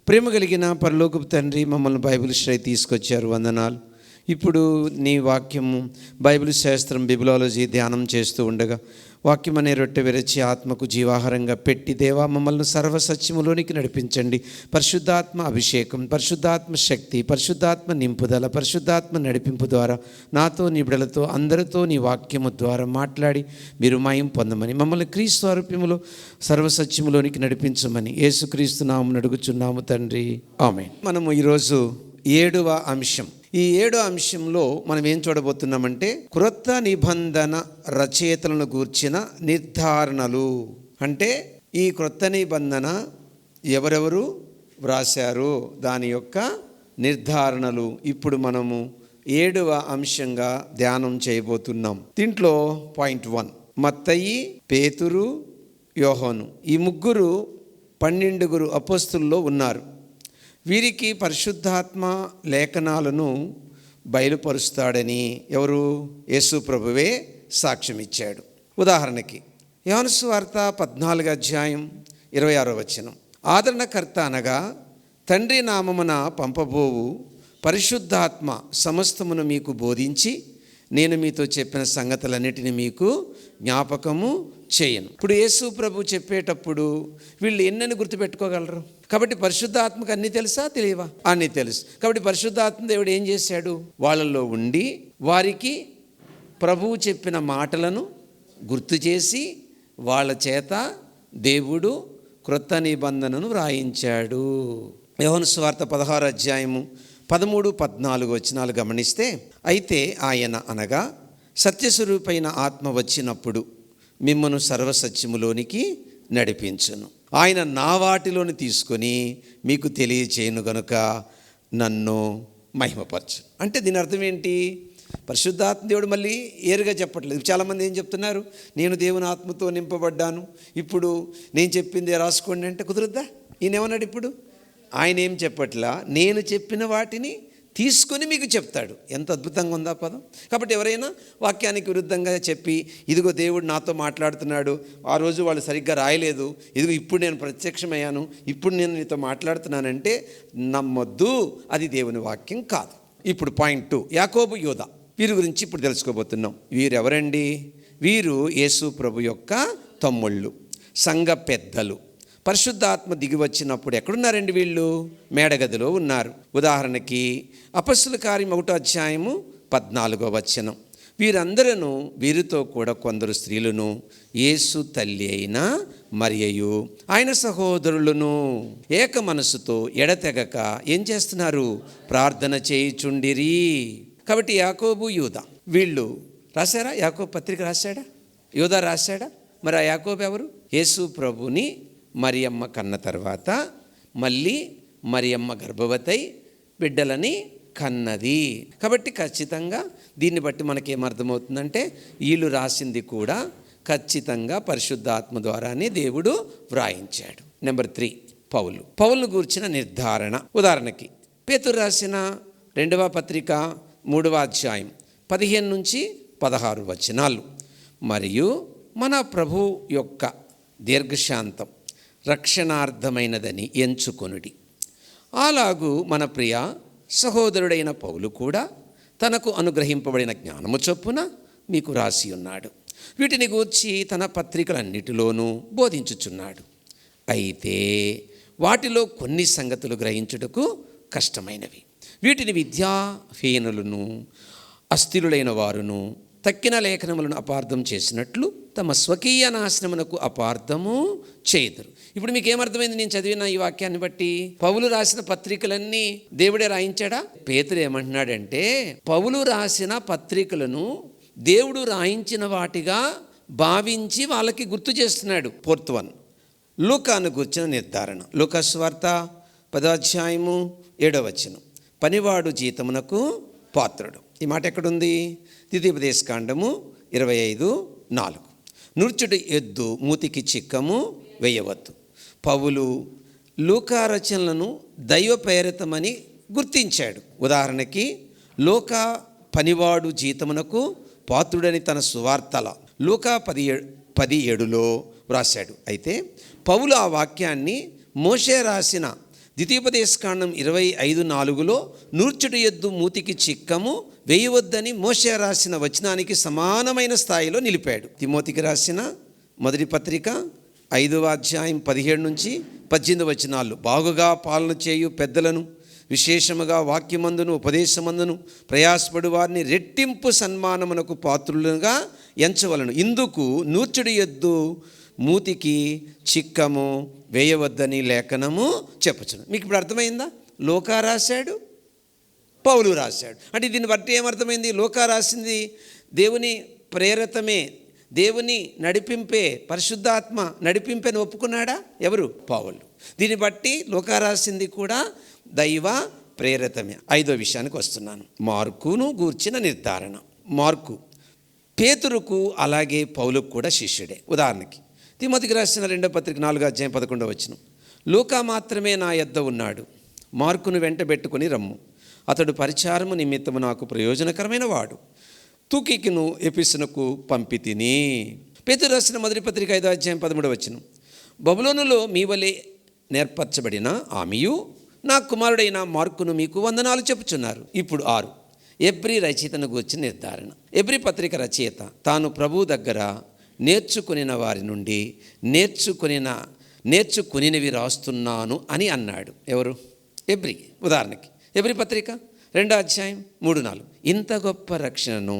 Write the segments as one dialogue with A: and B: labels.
A: ప్రేమ కలిగిన పరలోకపు తండ్రి, మమ్మల్ని బైబిల్ శ్రై తీసుకొచ్చారు, వందనాలు. ఇప్పుడు నీ వాక్యము బైబిల్ శాస్త్రం బిబిలాలజీ ధ్యానం చేస్తూ ఉండగా వాక్యం అనే రొట్టె విరచి ఆత్మకు జీవాహారంగా పెట్టి దేవా మమ్మల్ని సర్వసత్యములోనికి నడిపించండి. పరిశుద్ధాత్మ అభిషేకం, పరిశుద్ధాత్మ శక్తి, పరిశుద్ధాత్మ నింపుదల, పరిశుద్ధాత్మ నడిపింపు ద్వారా నాతో నీ బిడ్డలతో అందరితో నీ వాక్యము ద్వారా మాట్లాడి మీరు మహిమ పొందమని, మమ్మల్ని క్రీస్తు స్వరూపములో సర్వసత్యములోనికి నడిపించమని యేసుక్రీస్తు నామమున అడుగుచున్నాము తండ్రి, ఆమేన్. మనము ఈరోజు 7వ అంశం. ఈ 7వ అంశంలో మనం ఏం చూడబోతున్నామంటే క్రొత్త నిబంధన రచయితలను గూర్చిన నిర్ధారణలు. అంటే ఈ క్రొత్త నిబంధన ఎవరెవరు వ్రాశారు దాని యొక్క నిర్ధారణలు ఇప్పుడు మనము 7వ అంశంగా ధ్యానం చేయబోతున్నాం. దీంట్లో పాయింట్ 1, మత్తయి, పేతురు, యోహాను ఈ ముగ్గురు 12 అపోస్తుల్లో ఉన్నారు. వీరికి పరిశుద్ధాత్మ లేఖనాలను బయలుపరుస్తాడని ఎవరు? యేసు ప్రభువే సాక్ష్యం ఇచ్చాడు. ఉదాహరణకి యోహాను సువార్త 14వ అధ్యాయం 26వ వచనం, ఆదరణకర్త అనగా తండ్రి నామమున పంపబోవు పరిశుద్ధాత్మ సమస్తమును మీకు బోధించి నేను మీతో చెప్పిన సంగతులన్నిటిని మీకు జ్ఞాపకము చేయను. ఇప్పుడు యేసు ప్రభు చెప్పేటప్పుడు వీళ్ళు ఎన్నని గుర్తుపెట్టుకోగలరు? కాబట్టి పరిశుద్ధాత్మకు అన్నీ తెలుసా, తెలియవా? అన్నీ తెలుసు. కాబట్టి పరిశుద్ధాత్మ దేవుడు ఏం చేశాడు? వాళ్ళల్లో ఉండి వారికి ప్రభువు చెప్పిన మాటలను గుర్తు చేసి వాళ్ళ చేత దేవుడు క్రొత్త నిబంధనను వ్రాయించాడు. యోహాను సువార్త 16వ అధ్యాయము 13, 14 వచనాలు గమనిస్తే, అయితే ఆయన అనగా సత్యస్వరూపైన ఆత్మ వచ్చినప్పుడు మిమ్మను సర్వసత్యములోనికి నడిపించును. ఆయన నా వాటిలోని తీసుకొని మీకు తెలియచేయను గనుక నన్ను మహిమపరచు. అంటే దీని అర్థం ఏంటి? పరిశుద్ధాత్మ దేవుడు మళ్ళీ ఏరుగా చెప్పట్లేదు. చాలామంది ఏం చెప్తున్నారు? నేను దేవుని ఆత్మతో నింపబడ్డాను, ఇప్పుడు నేను చెప్పింది రాసుకోండి అంటే కుదరద్దా? ఈయనేమన్నాడు ఇప్పుడు? ఆయన ఏం చెప్పట్లా, నేను చెప్పిన వాటిని తీసుకొని మీకు చెప్తాడు. ఎంత అద్భుతంగా ఉందా పదం. కాబట్టి ఎవరైనా వాక్యానికి విరుద్ధంగా చెప్పి ఇదిగో దేవుడు నాతో మాట్లాడుతున్నాడు, ఆ రోజు వాళ్ళు సరిగ్గా రాయలేదు, ఇదిగో ఇప్పుడు నేను ప్రత్యక్షమయ్యాను, ఇప్పుడు నేను నీతో మాట్లాడుతున్నానంటే నమ్మొద్దు, అది దేవుని వాక్యం కాదు. ఇప్పుడు పాయింట్ 2, యాకోబు, యోధా వీరి గురించి ఇప్పుడు తెలుసుకోబోతున్నాం. వీరెవరండి? వీరు యేసు ప్రభు యొక్క తమ్ముళ్ళు, సంఘ పెద్దలు. పరిశుద్ధాత్మ దిగి వచ్చినప్పుడు ఎక్కడున్నారండి వీళ్ళు? మేడగదిలో ఉన్నారు. ఉదాహరణకి అపొస్తలుల కార్యం 1వ అధ్యాయము 14వ వచనం, వీరందరూ వీరితో కూడా కొందరు స్త్రీలను యేసు తల్లి అయిన మరియయు ఆయన సహోదరులను ఏక మనసుతో ఎడతెగక ఏం చేస్తున్నారు? ప్రార్థన చేయుచుండిరి. కాబట్టి యాకోబు, యూదా వీళ్ళు రాశారా? యాకోబు పత్రిక రాశాడా? యూదా రాశాడా? మరి ఆ యాకోబు ఎవరు? యేసు ప్రభుని మరియమ్మ కన్న తర్వాత మళ్ళీ మరియమ్మ గర్భవతై బిడ్డలని కన్నది. కాబట్టి ఖచ్చితంగా దీన్ని బట్టి మనకేమర్థమవుతుందంటే వీళ్ళు రాసింది కూడా ఖచ్చితంగా పరిశుద్ధాత్మ ద్వారానే దేవుడు వ్రాయించాడు. నెంబర్ 3, పౌలును గూర్చిన నిర్ధారణ. ఉదాహరణకి పేతురు రాసిన 2వ పత్రిక 3వ అధ్యాయం 15 నుంచి 16 వచనాలు, మరియు మన ప్రభు యొక్క దీర్ఘశాంతం రక్షణార్థమైనదని ఎంచుకొనుడి. అలాగూ మన ప్రియ సహోదరుడైన పౌలు కూడా తనకు అనుగ్రహింపబడిన జ్ఞానము చొప్పున మీకు రాసి ఉన్నాడు. వీటిని గూర్చి తన పత్రికలన్నిటిలోనూ బోధించుచున్నాడు. అయితే వాటిలో కొన్ని సంగతులు గ్రహించుటకు కష్టమైనవి. వీటిని విద్యాహీనులను అస్థిరులైన వారును తక్కిన లేఖనములను అపార్థం చేసినట్లు తమ స్వకీయ నాశనమునకు అపార్థము చేయుదురు. ఇప్పుడు మీకు ఏమర్థమైంది నేను చదివిన ఈ వాక్యాన్ని బట్టి? పౌలు రాసిన పత్రికలన్నీ దేవుడే రాయించాడా? పేతురు ఏమంటున్నాడంటే పౌలు రాసిన పత్రికలను దేవుడు రాయించిన వాటిగా భావించి వాళ్ళకి గుర్తు చేస్తున్నాడు. 4th 1, లూకాను గుర్చిన నిర్ధారణ. లూకా సువార్త 10వ అధ్యాయము 7వ వచనం, పనివాడు జీతమునకు పాత్రుడు. ఈ మాట ఎక్కడుంది? ద్వితీయోపదేశకాండము 25:4, నృత్యుడి ఎద్దు మూతికి చిక్కము వేయవద్దు. పౌలు లూకా రచనలను దైవ ప్రేరితమని గుర్తించాడు. ఉదాహరణకి లూకా పనివాడు జీతమునకు పాత్రుడని తన సువార్తల లూకా 10:7లో వ్రాశాడు. అయితే పౌలు ఆ వాక్యాన్ని మోషే రాసిన ద్వితీయోపదేశకాండం 25:4 నూర్చుడు ఎద్దు మూతికి చిక్కము వేయవద్దని మోషే రాసిన వచనానికి సమానమైన స్థాయిలో నిలిపాడు. తిమోతికి రాసిన మొదటి పత్రిక 5వ అధ్యాయం 17-18 వచనాలు, బాగుగా పాలన చేయు పెద్దలను విశేషముగా వాక్యమందును ఉపదేశమందును ప్రయాసపడు వారిని రెట్టింపు సన్మానమునకు పాత్రులుగా ఎంచవలను. ఇందుకు నూర్చుడు ఎద్దు మూతికి చిక్కము వేయవద్దని లేఖనము చెప్పుచును. మీకు ఇప్పుడు అర్థమైందా? లోకా రాశాడు, పౌలు రాశాడు. అంటే దీన్ని బట్టి ఏమర్థమైంది? లోకా రాసింది దేవుని ప్రేరితమే, దేవుని నడిపింపే, పరిశుద్ధాత్మ నడిపింపని ఒప్పుకున్నాడా? ఎవరు? పౌలు. దీన్ని బట్టి లోకా రాసింది కూడా దైవ ప్రేరితమే. 5వ విషయానికి వస్తున్నాను, మార్కును గూర్చిన నిర్ధారణ. మార్కు పేతురుకు అలాగే పౌలుకు కూడా శిష్యుడే. ఉదాహరణకి తిమోతికి రాసిన 2వ పత్రిక 4వ అధ్యాయం 11వ వచనం, లూకా మాత్రమే నా యొద్ద ఉన్నాడు, మార్కును వెంటబెట్టుకుని రమ్ము, అతడు పరిచారము నిమిత్తము నాకు ప్రయోజనకరమైన వాడు, తుకికిను ఎఫెసునకు పంపితిని. పేతురు రాసిన మొదటి పత్రిక 5వ అధ్యాయం 13వ వచనం, బబులోనులో మీ వలె నేర్పరచబడిన ఆమెయు నా కుమారుడైన మార్కును మీకు వందనాలు చెప్పుచున్నారు. ఇప్పుడు 6, ఎబ్రీ రచయితను గూర్చిన నిర్ధారణ. ఎబ్రీ పత్రిక రచయిత తాను ప్రభువు దగ్గర నేర్చుకునిన వారి నుండి నేర్చుకునినవి రాస్తున్నాను అని అన్నాడు. ఎవరు? ఎబ్రీ. ఉదాహరణకి ఎబ్రీ పత్రిక 2వ అధ్యాయం 3-4, ఇంత గొప్ప రక్షణను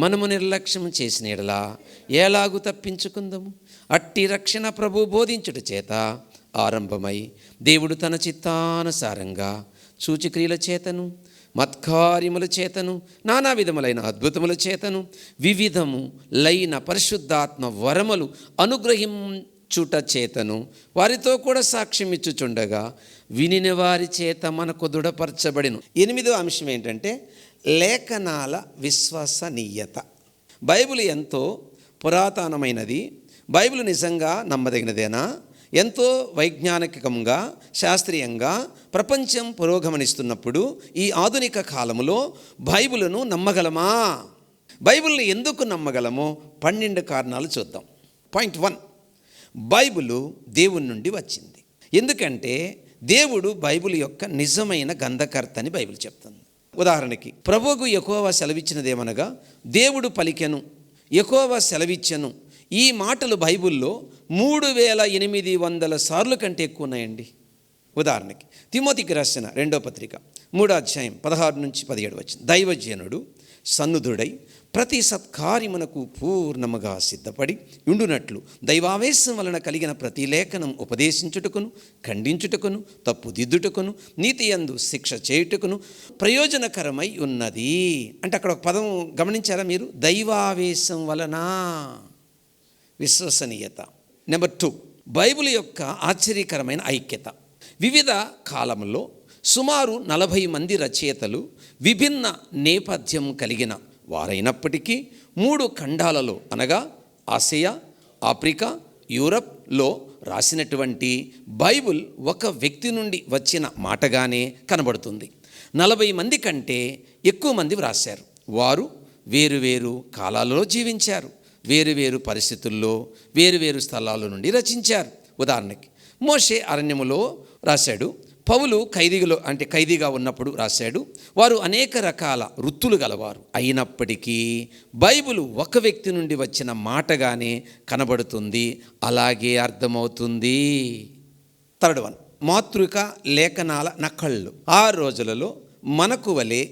A: మనము నిర్లక్ష్యం చేసిన ఎడలా ఎలాగూ తప్పించుకుందాము? అట్టి రక్షణ ప్రభు బోధించుట చేత ఆరంభమై దేవుడు తన చిత్తానుసారంగా సూచక్రియల చేతను మత్కార్యముల చేతను నానా విధములైన అద్భుతముల చేతను వివిధములైన పరిశుద్ధాత్మ వరములు అనుగ్రహించుట చేతను వారితో కూడా సాక్ష్యం ఇచ్చుచుండగా వినిన వారి చేత మనకు దృఢపరచబడిను. 8వ అంశం ఏంటంటే లేఖనాల విశ్వసనీయత. బైబిల్ ఎంతో పురాతనమైనది, బైబిల్ నిజంగా నమ్మదగినదేనా? ఎంతో వైజ్ఞానికంగా శాస్త్రీయంగా ప్రపంచం పురోగమనిస్తున్నప్పుడు ఈ ఆధునిక కాలంలో బైబిలును నమ్మగలమా? బైబిల్ని ఎందుకు నమ్మగలమో 12 కారణాలు చూద్దాం. పాయింట్ 1, బైబిలు దేవుని నుండి వచ్చింది. ఎందుకంటే దేవుడు బైబిల్ యొక్క నిజమైన గ్రంథకర్త అని బైబిల్ చెప్తుంది. ఉదాహరణకి ప్రభువుకు యెహోవా సెలవిచ్చినదేమనగా దేవుడు పలికెను, యెహోవా సెలవిచ్చెను. ఈ మాటలు బైబిల్లో 3800 సార్లు కంటే ఎక్కువ ఉన్నాయండి. ఉదాహరణకి తిమోతికి రాసిన 2వ పత్రిక 3వ అధ్యాయం 16-17 వచనం, దైవజనుడు సన్నుధుడై ప్రతి సత్కార్యమునకు పూర్ణముగా సిద్ధపడి ఉండునట్లు దైవావేశం వలన కలిగిన ప్రతి లేఖనం ఉపదేశించుటకును, ఖండించుటకును, తప్పుదిద్దుటకును, నీతి యందు శిక్ష చేయుటకును ప్రయోజనకరమై ఉన్నది. అంటే అక్కడ ఒక పదం గమనించారా మీరు? దైవావేశం వలన. విశ్వసనీయత. నెంబర్ 2, బైబిల్ యొక్క ఆశ్చర్యకరమైన ఐక్యత. వివిధ కాలంలో సుమారు 40 మంది రచయితలు విభిన్న నేపథ్యం కలిగిన వారైనప్పటికీ 3 ఖండాలలో అనగా ఆసియా, ఆఫ్రికా, యూరప్లో రాసినటువంటి బైబిల్ ఒక వ్యక్తి నుండి వచ్చిన మాటగానే కనబడుతుంది. 40 మంది కంటే ఎక్కువ మంది వ్రాశారు. వారు వేరువేరు కాలాలలో జీవించారు, వేరువేరు పరిస్థితుల్లో వేరువేరు స్థలాల నుండి రచించారు. ఉదాహరణకి మోషే అరణ్యములో రాశాడు, పౌలు ఖైదీగా ఉన్నప్పుడు రాశాడు. వారు అనేక రకాల వృత్తులు గలవారు అయినప్పటికీ బైబిల్ ఒక వ్యక్తి నుండి వచ్చిన మాటగానే కనబడుతుంది, అలాగే అర్థమవుతుంది. 3rd one, మాతృక లేఖనాల నకళ్ళు. ఆ రోజులలో మనకు వలె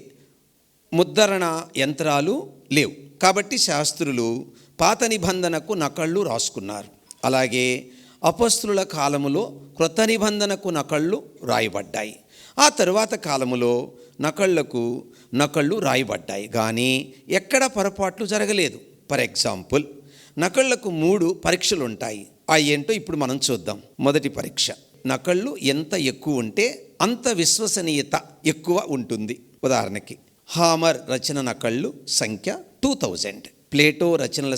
A: ముద్రణ యంత్రాలు లేవు కాబట్టి శాస్త్రులు పాత నిబంధనకు నకళ్ళు రాసుకున్నారు. అలాగే అపొస్తలుల కాలములో క్రొత్త నిబంధనకు నకళ్ళు రాయబడ్డాయి. ఆ తరువాత కాలములో నకళ్ళు రాయబడ్డాయి, కానీ ఎక్కడ పొరపాట్లు జరగలేదు. ఫర్ ఎగ్జాంపుల్, నకళ్ళకు 3 పరీక్షలు ఉంటాయి. అవి ఏంటో ఇప్పుడు మనం చూద్దాం. మొదటి పరీక్ష, నకళ్ళు ఎంత ఎక్కువ ఉంటే అంత విశ్వసనీయత ఎక్కువ ఉంటుంది. ఉదాహరణకి హామర్ రచన నకళ్ళు సంఖ్య 2000, ప్లేటో రచనల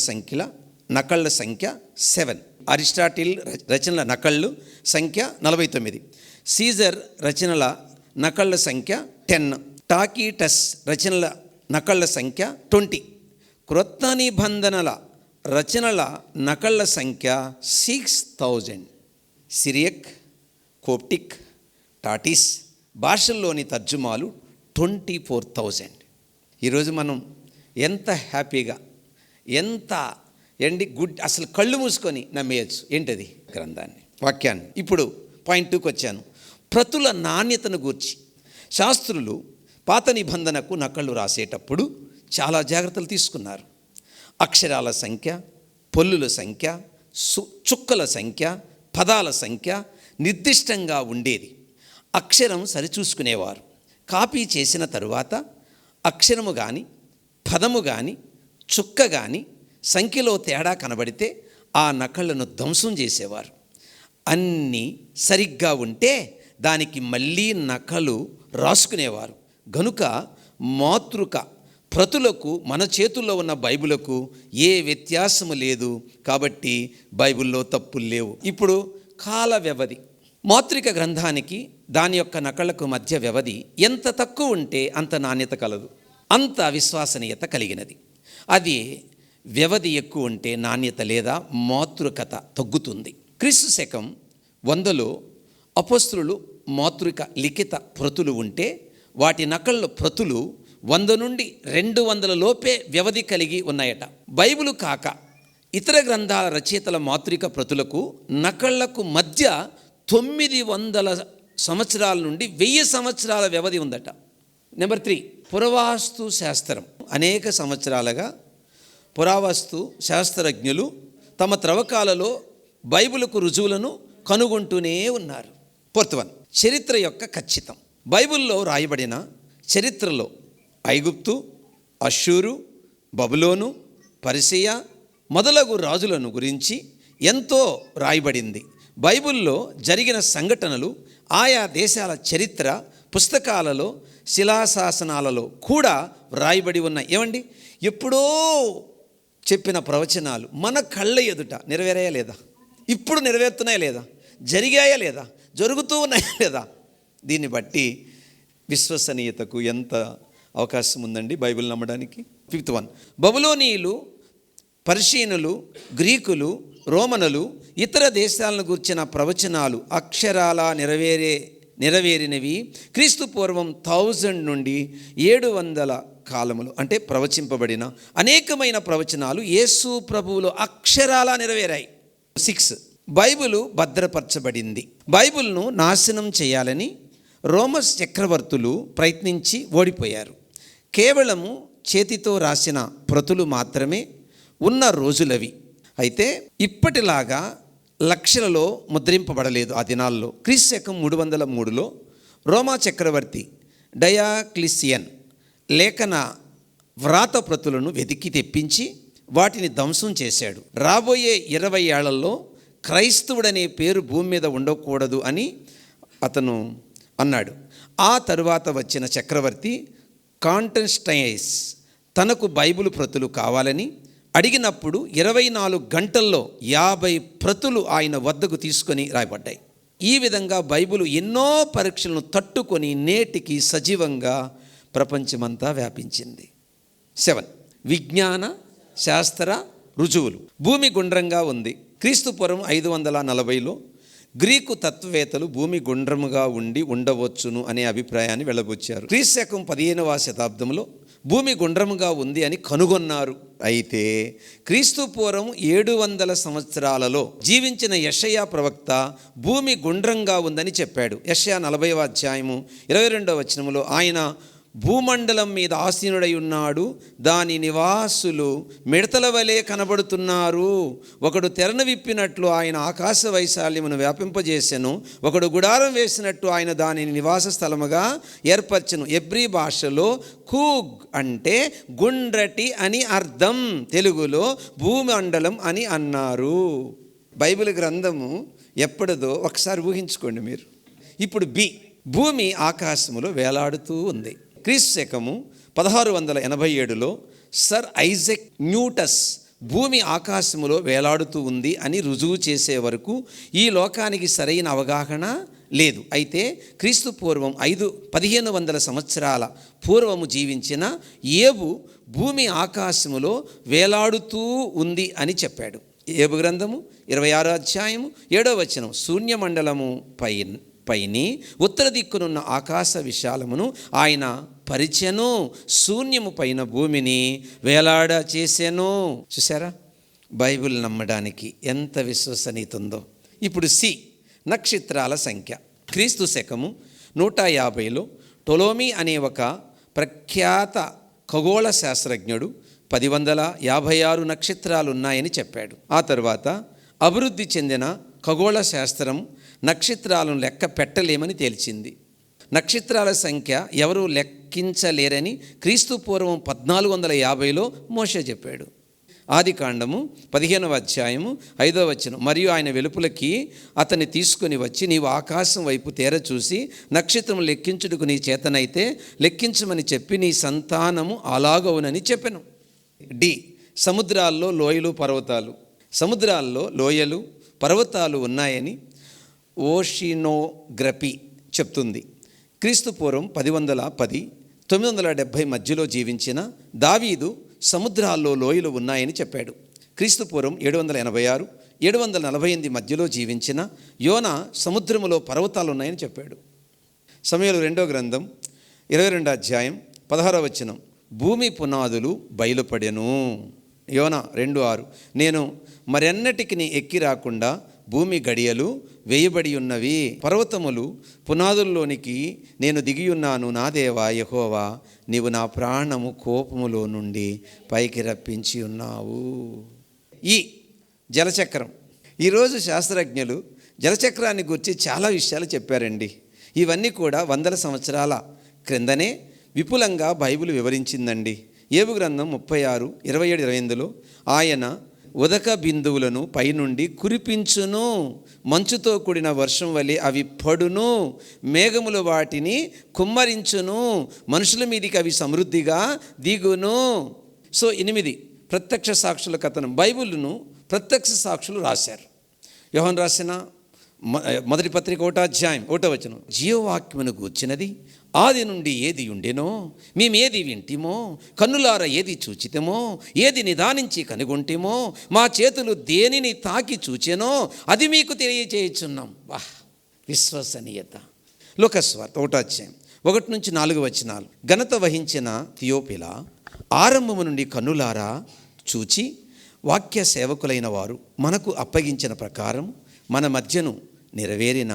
A: నకళ్ళ సంఖ్య 7, అరిస్టాటిల్ రచనల నకళ్ళు సంఖ్య 49, సీజర్ రచనల నకళ్ళ సంఖ్య 10, టాకీటస్ రచనల నకళ్ళ సంఖ్య 20, క్రొత్త నిబంధనల రచనల నకళ్ళ సంఖ్య 6000, సిరియక్, కోప్టిక్, టాటిస్ భాషల్లోని తర్జుమాలు 24,000. ఈరోజు మనం ఎంత హ్యాపీగా, ఎంత అసలు కళ్ళు మూసుకొని నమ్మేయచ్చు ఏంటది గ్రంథాన్ని, వాక్యాన్ని. ఇప్పుడు పాయింట్ 2కి వచ్చాను. ప్రతుల నాణ్యతను గూర్చి శాస్త్రులు పాత నిబంధనకు నకళ్ళు రాసేటప్పుడు చాలా జాగ్రత్తలు తీసుకున్నారు. అక్షరాల సంఖ్య, పొల్లుల సంఖ్య, చుక్కల సంఖ్య, పదాల సంఖ్య నిర్దిష్టంగా ఉండేది. అక్షరం సరిచూసుకునేవారు. కాపీ చేసిన తరువాత అక్షరము కానీ, పదము కానీ, చుక్క కానీ సంఖ్యలో తేడా కనబడితే ఆ నకళ్ళను ధ్వంసం చేసేవారు. అన్నీ సరిగ్గా ఉంటే దానికి మళ్ళీ నకలు రాసుకునేవారు. గనుక మాతృక ప్రతులకు మన చేతుల్లో ఉన్న బైబిలుకు ఏ వ్యత్యాసము లేదు. కాబట్టి బైబిల్లో తప్పులు లేవు. ఇప్పుడు కాల వ్యవధి, మాతృక గ్రంథానికి దాని యొక్క నకళ్లకు మధ్య వ్యవధి ఎంత తక్కువ ఉంటే అంత నాణ్యత కలదు, అంత విశ్వసనీయత కలిగినది. అది వ్యవధి ఎక్కువ ఉంటే నాణ్యత లేదా మాతృకత తగ్గుతుంది. క్రీస్తు శకం 100లో అపోస్తలులు మాతృక లిఖిత ప్రతులు ఉంటే వాటి నకళ్ళ ప్రతులు 100 నుండి 200 లోపే వ్యవధి కలిగి ఉన్నాయట. బైబిలు కాక ఇతర గ్రంథాల రచయితల మాతృక ప్రతులకు నకళ్లకు మధ్య 900 సంవత్సరాల నుండి 1000 సంవత్సరాల వ్యవధి ఉందట. నెంబర్ 3, పురావస్తు శాస్త్రం. అనేక సంవత్సరాలుగా పురావస్తు శాస్త్రజ్ఞులు తమ త్రవ్వకాలలో బైబిలుకు రుజువులను కనుగొంటూనే ఉన్నారు. 4th, చరిత్ర యొక్క ఖచ్చితం. బైబిల్లో రాయబడిన చరిత్రలో ఐగుప్తు, అష్షూరు, బబులోను, పర్షియా మొదలగు రాజులను గురించి ఎంతో రాయబడింది. బైబిల్లో జరిగిన సంఘటనలు ఆయా దేశాల చరిత్ర పుస్తకాలలో, శిలాశాసనాలలో కూడా రాయబడి ఉన్నాయి. ఏమండి, ఎప్పుడో చెప్పిన ప్రవచనాలు మన కళ్ళ ఎదుట నెరవేరాయా లేదా? ఇప్పుడు నెరవేరుతున్నాయా లేదా? జరిగాయా లేదా? జరుగుతూ ఉన్నాయా లేదా? దీన్ని బట్టి విశ్వసనీయతకు ఎంత అవకాశం ఉందండి బైబిల్ నమ్మడానికి. 5th, బబులోనీయులు, పర్షియనులు, గ్రీకులు, రోమనులు ఇతర దేశాలను గురించిన ప్రవచనాలు అక్షరాల నెరవేరినవి క్రీస్తు పూర్వం 1000 నుండి 700 కాలములు. అంటే ప్రవచింపబడిన అనేకమైన ప్రవచనాలు యేసు ప్రభువులో అక్షరాల నెరవేరాయి. 6, బైబిలు భద్రపరచబడింది. బైబిల్ను నాశనం చేయాలని రోమన్ చక్రవర్తులు ప్రయత్నించి ఓడిపోయారు. కేవలము చేతితో రాసిన ప్రతులు మాత్రమే ఉన్న రోజులవి. అయితే ఇప్పటిలాగా లక్షలలో ముద్రింపబడలేదు ఆ దినాల్లో. క్రీస్తు శకం 303లో రోమా చక్రవర్తి డయాక్లిసియన్ లేఖన వ్రాత ప్రతులను వెతికి తెప్పించి వాటిని ధ్వంసం చేశాడు. రాబోయే 20 ఏళ్లలో క్రైస్తవుడనే పేరు భూమి మీద ఉండకూడదు అని అతను అన్నాడు. ఆ తరువాత వచ్చిన చక్రవర్తి కాన్స్టంటైన్ తనకు బైబిల్ ప్రతులు కావాలని అడిగినప్పుడు 24 గంటల్లో 50 ప్రతులు ఆయన వద్దకు తీసుకొని రాయబడ్డాయి. ఈ విధంగా బైబిల్ ఎన్నో పరీక్షలను తట్టుకొని నేటికి సజీవంగా ప్రపంచమంతా వ్యాపించింది. 7, విజ్ఞాన శాస్త్ర రుజువులు. భూమి గుండ్రంగా ఉంది. క్రీస్తు పూర్వం 540లో గ్రీకు తత్వవేత్తలు భూమి గుండ్రముగా ఉండవచ్చును అనే అభిప్రాయాన్ని వెళ్ళబుచ్చారు. క్రీస్తు శకం 15వ శతాబ్దంలో భూమి గుండ్రముగా ఉంది అని కనుగొన్నారు. అయితే క్రీస్తు పూర్వం 700 సంవత్సరాలలో జీవించిన యెషయా ప్రవక్త భూమి గుండ్రంగా ఉందని చెప్పాడు. యెషయా 40వ అధ్యాయము 22వ వచనములో ఆయన భూమండలం మీద ఆసీనుడై ఉన్నాడు, దాని నివాసులు మిడతల వలె కనబడుతున్నారు. ఒకడు తెరను విప్పినట్లు ఆయన ఆకాశ వైశాల్యమును వ్యాపింపజేసెను, ఒకడు గుడారం వేసినట్టు ఆయన దానిని నివాస స్థలముగా ఏర్పరచెను. ఎబ్రీ భాషలో కూగ్ అంటే గుండ్రటి అని అర్థం, తెలుగులో భూమండలం అని అన్నారు. బైబిల్ గ్రంథము ఎప్పటిదో ఒకసారి ఊహించుకోండి మీరు. ఇప్పుడు భూమి ఆకాశములో వేలాడుతూ ఉంది. క్రీస్తు శకము 1687లో సర్ ఐజాక్ న్యూటన్ భూమి ఆకాశములో వేలాడుతూ ఉంది అని రుజువు చేసే వరకు ఈ లోకానికి సరైన అవగాహన లేదు. అయితే క్రీస్తు పూర్వం 1500 సంవత్సరాల పూర్వము జీవించిన ఏబు భూమి ఆకాశములో వేలాడుతూ ఉంది అని చెప్పాడు. ఏబు గ్రంథము 26వ అధ్యాయము 7వ వచనం, శూన్యమండలము పైని ఉత్తర దిక్కునున్న ఆకాశ విశాలమును ఆయన పరిచెను, శూన్యము పైన భూమిని వేలాడ చేసెను. చూసారా, బైబిల్ నమ్మడానికి ఎంత విశ్వసనీయత ఉందో. ఇప్పుడు సి, నక్షత్రాల సంఖ్య. క్రీస్తు శకము 150లో టొలోమీ అనే ఒక ప్రఖ్యాత ఖగోళ శాస్త్రజ్ఞుడు 1056 నక్షత్రాలు ఉన్నాయని చెప్పాడు. ఆ తర్వాత అభివృద్ధి చెందిన ఖగోళ శాస్త్రం నక్షత్రాలను లెక్క పెట్టలేమని తేల్చింది. నక్షత్రాల సంఖ్య ఎవరూ లెక్కించలేరని క్రీస్తు పూర్వం 1450లో మోషే చెప్పాడు. ఆదికాండము 15వ అధ్యాయము 5వ వచనం, మరియు ఆయన వెలుపులకి అతన్ని తీసుకుని వచ్చి, నీవు ఆకాశం వైపు తేర చూసి నక్షత్రం లెక్కించుటకు నీ చేతనైతే లెక్కించమని చెప్పి నీ సంతానము అలాగవునని చెప్పెను. డి, సముద్రాల్లో లోయలు పర్వతాలు. సముద్రాల్లో లోయలు పర్వతాలు ఉన్నాయని ఓషినోగ్రఫీ చెప్తుంది. క్రీస్తు పూర్వం 1010 970 మధ్యలో జీవించిన దావీదు సముద్రాల్లో లోయలు ఉన్నాయని చెప్పాడు. క్రీస్తు పూర్వం 786 748 మధ్యలో జీవించిన యోనా సముద్రములో పర్వతాలు ఉన్నాయని చెప్పాడు. సమూయేలు 2వ గ్రంథం 22వ అధ్యాయం 16వ వచనం, భూమి పునాదులు బయలుపడెను. యోనా 2:6, నేను మరెన్నటికి ఎక్కి రాకుండా భూమి గడియలు వేయబడి ఉన్నవి, పర్వతములు పునాదుల్లోనికి నేను దిగియున్నాను. నా దేవా యెహోవా, నీవు నా ప్రాణము కోపములో నుండి పైకి రప్పించి ఉన్నావు. ఈ జలచక్రం. ఈరోజు శాస్త్రజ్ఞులు జలచక్రాన్ని గురించి చాలా విషయాలు చెప్పారండి. ఇవన్నీ కూడా వందల సంవత్సరాల క్రిందనే విపులంగా బైబిల్ వివరించిందండి. యోబు గ్రంథం 36, 27, 28లో ఆయన ఉదక బిందువులను పైనుండి కురిపించును, మంచుతో కూడిన వర్షం వలె అవి పడును, మేఘములు వాటిని కుమ్మరించును, మనుషుల మీదికి అవి సమృద్ధిగా దిగును. సో 8 ప్రత్యక్ష సాక్షుల కథనం. బైబిల్ను ప్రత్యక్ష సాక్షులు రాశారు. యోహాను రాసిన మొదటి పత్రిక 1వ అధ్యాయం 1వ వచనం, జీవవాక్యమును గూర్చినది ఆది నుండి ఏది ఉండెనో, మేమేది వింటిమో, కన్నులార ఏది చూచితమో, ఏది నిదానించి కనుగొంటిమో, మా చేతులు దేనిని తాకి చూచెనో అది మీకు తెలియచేయుచున్నాం. వాహ్, విశ్వసనీయత. లూకాసువార్త 1వ అధ్యాయం 1 నుంచి 4 వచనాలు, ఘనత వహించిన థియోపిలా ఆరంభము నుండి కన్నులారా చూచి వాక్య సేవకులైన వారు మనకు అప్పగించిన ప్రకారం మన మధ్యను నెరవేరిన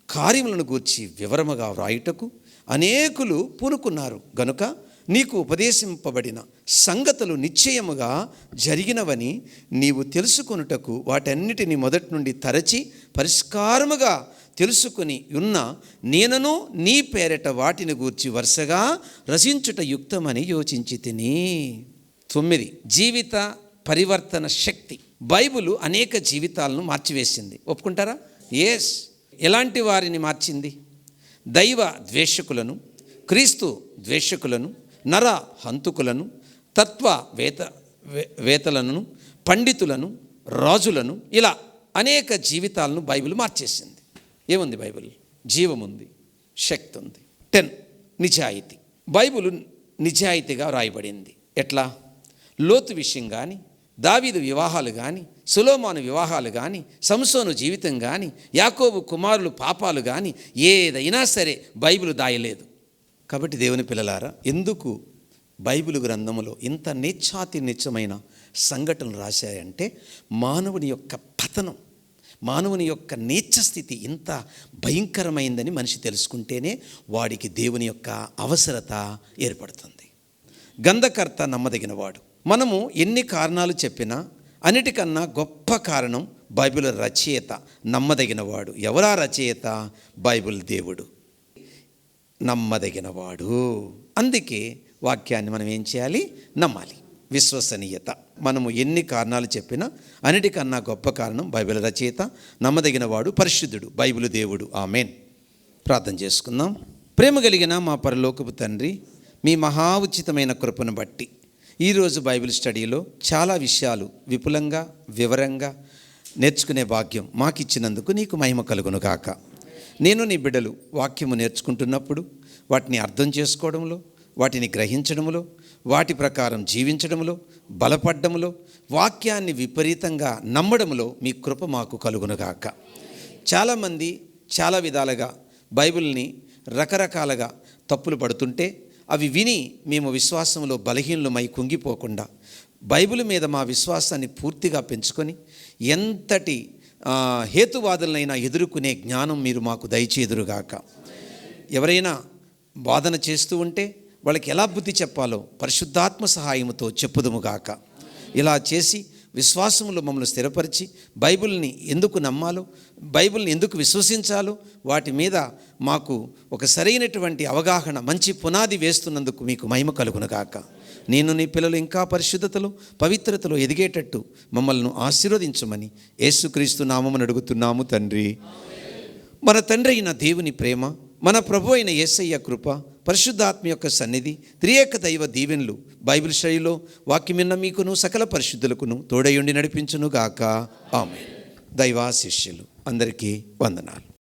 A: కార్యములను గూర్చి వివరముగా వ్రాయుటకు అనేకులు పూనుకున్నారు గనుక నీకు ఉపదేశింపబడిన సంగతులు నిశ్చయముగా జరిగినవని నీవు తెలుసుకొనుటకు వాటన్నిటిని మొదటి నుండి తరచి పరిష్కారముగా తెలుసుకుని ఉన్న నేనను నీ పేరట వాటిని గూర్చి వరుసగా రచించుట యుక్తమని యోచించి తిని. 9 జీవిత పరివర్తన శక్తి. బైబిలు అనేక జీవితాలను మార్చివేసింది. ఒప్పుకుంటారా? ఎస్. ఎలాంటి వారిని మార్చింది? దైవ ద్వేషకులను, క్రీస్తు ద్వేషకులను, నర హంతుకులను, తత్వ వేతలను, పండితులను, రాజులను, ఇలా అనేక జీవితాలను బైబిల్ మార్చేసింది. ఏముంది బైబిల్? జీవముంది, శక్తి ఉంది. 10 నిజాయితీ. బైబిల్ నిజాయితీగా రాయబడింది. ఎట్లా? లోతు విషయం కానీ, దావీదు వివాహాలు కానీ, సొలొమోను వివాహాలు కానీ, సంసోను జీవితం కానీ, యాకోబు కుమారులు పాపాలు కానీ, ఏదైనా సరే బైబిల్ దాయలేదు. కాబట్టి దేవుని పిల్లలారా, ఎందుకు బైబిల్ గ్రంథములో ఇంత నిశ్చమైన సంఘటనలు రాశాయంటే మానవుని యొక్క పతనం, మానవుని యొక్క నీచ స్థితి ఇంత భయంకరమైందని మనిషి తెలుసుకుంటేనే వాడికి దేవుని యొక్క అవసరత ఏర్పడుతుంది. గ్రంథకర్త నమ్మదగినవాడు. మనము ఎన్ని కారణాలు చెప్పినా అన్నిటికన్నా గొప్ప కారణం బైబిల్ రచయిత నమ్మదగినవాడు. ఎవరా రచయిత? బైబిల్ దేవుడు నమ్మదగినవాడు. అందుకే వాక్యాన్ని మనం ఏం చేయాలి? నమ్మాలి. విశ్వసనీయత. మనము ఎన్ని కారణాలు చెప్పినా అన్నిటికన్నా గొప్ప కారణం బైబిల్ రచయిత, నమ్మదగినవాడు, పరిశుద్ధుడు, బైబిల్ దేవుడు. ఆమేన్. ప్రార్థన చేసుకుందాం. ప్రేమ కలిగిన మా పరలోకపు తండ్రి, మీ మహా ఉచితమైన కృపను బట్టి ఈరోజు బైబిల్ స్టడీలో చాలా విషయాలు విపులంగా వివరంగా నేర్చుకునే భాగ్యం మాకు ఇచ్చినందుకు నీకు మహిమ కలుగును గాక. నేను నీ బిడ్డలు వాక్యము నేర్చుకుంటున్నప్పుడు వాటిని అర్థం చేసుకోవడంలో, వాటిని గ్రహించడంలో, వాటి ప్రకారం జీవించడంలో, బలపడ్డంలో, వాక్యాన్ని విపరీతంగా నమ్మడంలో మీ కృప మాకు కలుగును గాక. చాలామంది చాలా విధాలుగా బైబిల్ని రకరకాలుగా తప్పులు పడుతుంటే అవి విని మేము విశ్వాసంలో బలహీనమై కుంగిపోకుండా బైబిల్ మీద మా విశ్వాసాన్ని పూర్తిగా పెంచుకొని ఎంతటి హేతువాదులనైనా ఎదుర్కొనే జ్ఞానం మీరు మాకు దయచేదురుగాక. ఎవరైనా వాదన చేస్తూ ఉంటే వాళ్ళకి ఎలా బుద్ధి చెప్పాలో పరిశుద్ధాత్మ సహాయంతో చెప్పుదుముగాక. ఇలా చేసి విశ్వాసంలో మమ్మల్ని స్థిరపరిచి బైబిల్ని ఎందుకు నమ్మాలో, బైబిల్ని ఎందుకు విశ్వసించాలో వాటి మీద మాకు ఒక సరైనటువంటి అవగాహన, మంచి పునాది వేస్తున్నందుకు మీకు మహిమ కలుగునుగాక. నేను నీ పిల్లలు ఇంకా పరిశుద్ధతలో పవిత్రతలో ఎదిగేటట్టు మమ్మల్ని ఆశీర్వదించమని యేసుక్రీస్తు నామమున అడుగుతున్నాము తండ్రి. మన తండ్రి అయిన దేవుని ప్రేమ, మన ప్రభు అయిన యేసయ్య కృప, పరిశుద్ధాత్మ యొక్క సన్నిధి, త్రియేక దైవ దీవెనలు బైబిల్ శైలిలో వాక్యమిన్న మీకును సకల పరిశుద్ధులకును తోడయుండి నడిపించునుగాక. ఆమేన్. దైవాశిష్యులు అందరికీ వందనాలు.